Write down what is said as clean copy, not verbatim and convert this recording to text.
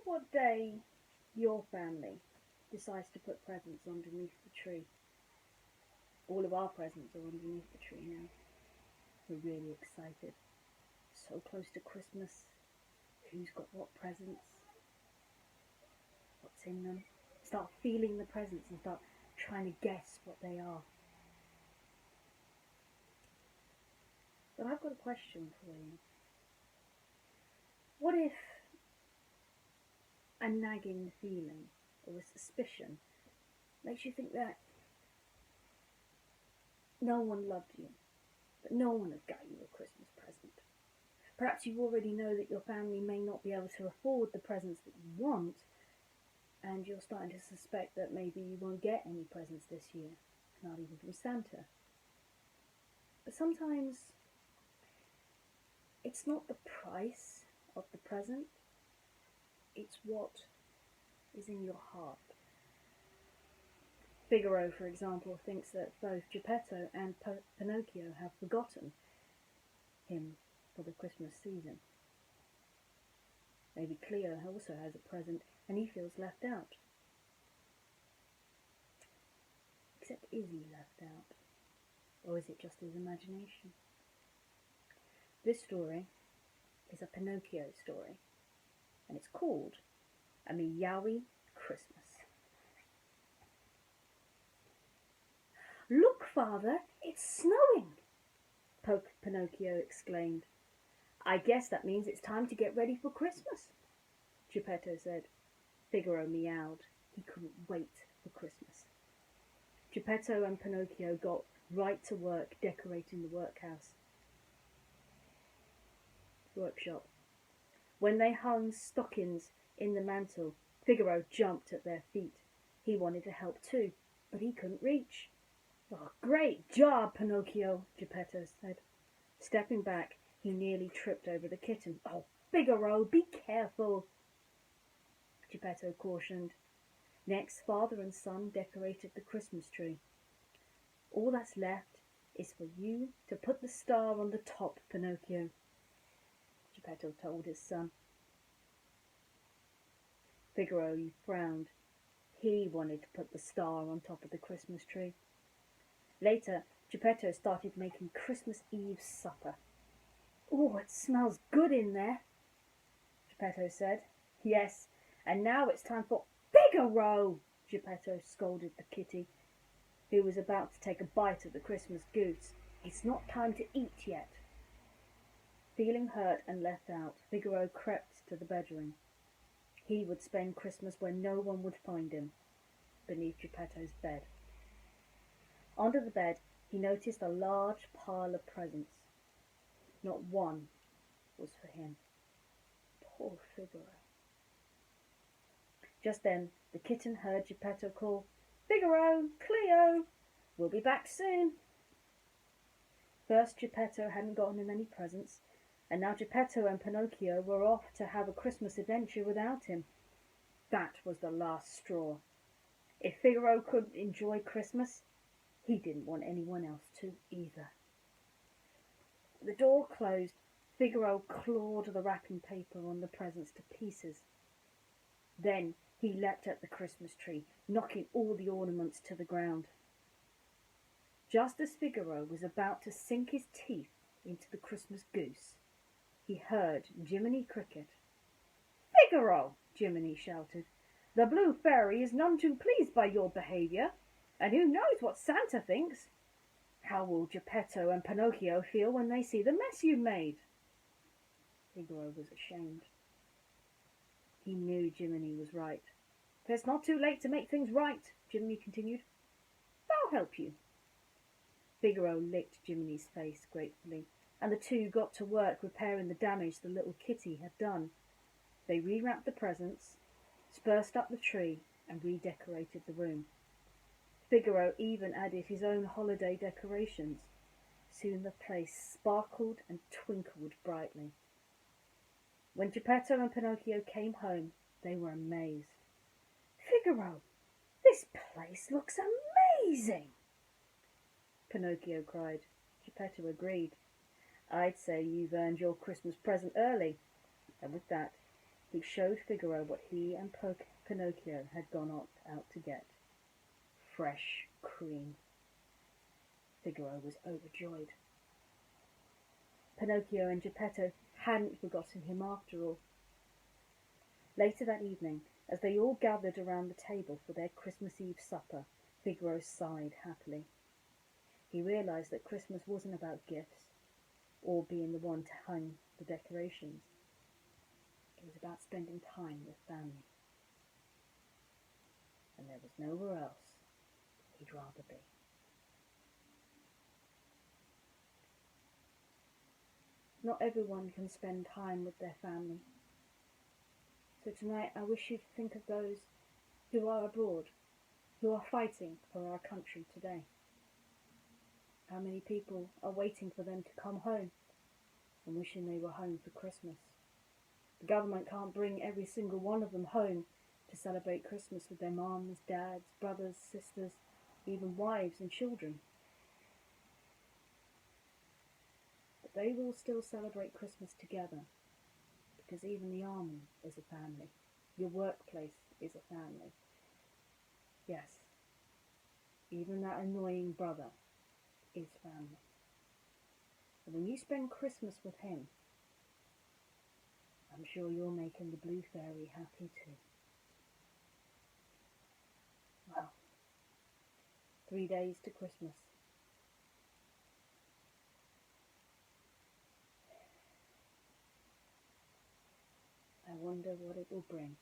what day your family decides to put presents underneath the tree. All of our presents are underneath the tree now. We're really excited. So close to Christmas. Who's got what presents? What's in them? Start feeling the presents and start trying to guess what they are. But I've got a question for you. What if a nagging feeling or a suspicion makes you think that no one loved you, that no one had got you a Christmas present? Perhaps you already know that your family may not be able to afford the presents that you want, and you're starting to suspect that maybe you won't get any presents this year, not even from Santa. But sometimes it's not the price of the present, it's what is in your heart. Figaro, for example, thinks that both Geppetto and Pinocchio have forgotten him for the Christmas season. Maybe Cleo also has a present and he feels left out. Except is he left out? Or is it just his imagination? This story is a Pinocchio story, and it's called A Meow-y Christmas. "Look, Father, it's snowing!" Pinocchio exclaimed. "I guess that means it's time to get ready for Christmas," Geppetto said. Figaro meowed. He couldn't wait for Christmas. Geppetto and Pinocchio got right to work decorating the workshop. When they hung stockings in the mantel, Figaro jumped at their feet. He wanted to help too, but he couldn't reach. "Oh, great job, Pinocchio," Geppetto said. Stepping back, he nearly tripped over the kitten. "Oh, Figaro, be careful," Geppetto cautioned. Next, father and son decorated the Christmas tree. "All that's left is for you to put the star on the top, Pinocchio," Geppetto told his son. Figaro frowned. He wanted to put the star on top of the Christmas tree. Later, Geppetto started making Christmas Eve supper. "Oh, it smells good in there," Geppetto said. "Yes, and now it's time for—" "Figaro!" Geppetto scolded the kitty, who was about to take a bite of the Christmas goose. "It's not time to eat yet." Feeling hurt and left out, Figaro crept to the bedroom. He would spend Christmas where no one would find him, beneath Geppetto's bed. Under the bed, he noticed a large pile of presents. Not one was for him. Poor Figaro. Just then, the kitten heard Geppetto call, "Figaro, Cleo, we'll be back soon." First, Geppetto hadn't gotten him any presents, and now Geppetto and Pinocchio were off to have a Christmas adventure without him. That was the last straw. If Figaro couldn't enjoy Christmas, he didn't want anyone else to either. The door closed. Figaro clawed the wrapping paper on the presents to pieces. Then he leapt at the Christmas tree, knocking all the ornaments to the ground. Just as Figaro was about to sink his teeth into the Christmas goose, he heard Jiminy Cricket. "Figaro!" Jiminy shouted. "The Blue Fairy is none too pleased by your behaviour, and who knows what Santa thinks? How will Geppetto and Pinocchio feel when they see the mess you made?" Figaro was ashamed. He knew Jiminy was right. "It's not too late to make things right," Jiminy continued. "I'll help you." Figaro licked Jiminy's face gratefully, and the two got to work repairing the damage the little kitty had done. They rewrapped the presents, spruced up the tree, and redecorated the room. Figaro even added his own holiday decorations. Soon the place sparkled and twinkled brightly. When Geppetto and Pinocchio came home, they were amazed. "Figaro, this place looks amazing!" Pinocchio cried. Geppetto agreed. "I'd say you've earned your Christmas present early." And with that, who showed Figaro what he and Pinocchio had gone out to get. Fresh cream. Figaro was overjoyed. Pinocchio and Geppetto hadn't forgotten him after all. Later that evening, as they all gathered around the table for their Christmas Eve supper, Figaro sighed happily. He realised that Christmas wasn't about gifts or being the one to hang the decorations. It was about spending time with family. And there was nowhere else he'd rather be. Not everyone can spend time with their family. So tonight I wish you to think of those who are abroad, who are fighting for our country today. How many people are waiting for them to come home and wishing they were home for Christmas? The government can't bring every single one of them home to celebrate Christmas with their mums, dads, brothers, sisters, even wives and children. But they will still celebrate Christmas together, because even the army is a family. Your workplace is a family. Yes, even that annoying brother is family. And when you spend Christmas with him, I'm sure you're making the Blue Fairy happy too. Well, 3 days to Christmas. I wonder what it will bring.